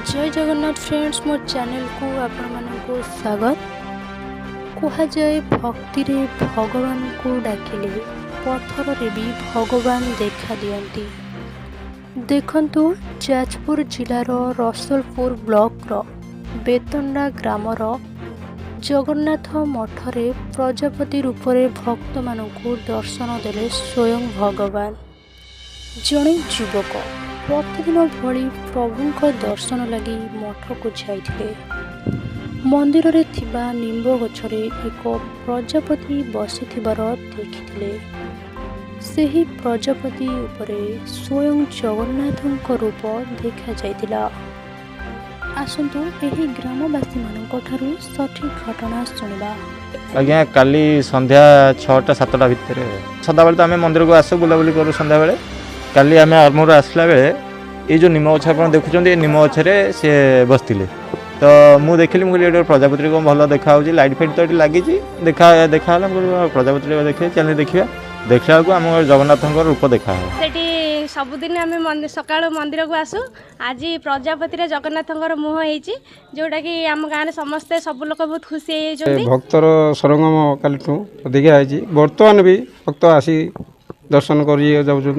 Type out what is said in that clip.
जय जगन्नाथ फ्रेंड्स मो चैनल को आपण मानक स्वागत। कह जाए भक्ति रे भगवान को डाकिले पत्थर रे भी भगवान देखा दियंती। देखंतु जाजपुर जिलार रसलपुर ब्लॉक रो बेतंडा ग्रामर जगन्नाथ मठरे प्रजापति रूप में भक्त मानकु दर्शन देले स्वयं भगवान। जड़े युवक प्रतिदिन भली प्रभु दर्शन लगी मठ को जाइथिले। मंदिर रे थिबा निम्ब गछरे एक प्रजापति बसिथिबार देखिथिले। सेही प्रजापति उपरे स्वयं जगन्नाथक रूप देखा जाइतिला। आसंतु एही ग्रामवासी मानक ठारू सठिक घटना सुनिबा। आज्ञा काली संध्या 6टा 7टा भितर सदा बेले तो आम मंदिर को आसू बुलाबुली करूँ। संध्या बेले काली आम आरमूर आसला बेले ये जो निम गछ आप देखुं ये निम गछरे सी बसते तो मुझे देखिली मुझे प्रजापति को भल देखा लाइट फाइट तो ये लगी देखा प्रजापति देखे चल देखा देखला बेलू आम जगन्नाथ रूप देखा सबुदिन आम सका मंदिर को आसू। आज प्रजापति जगन्नाथ मुह हो जोटा कि आम गाँव समस्ते सब लोग बहुत खुशी भक्तर सरंगम काली अधिका बर्तमान भी भक्त आसी दर्शन कर जाऊँ।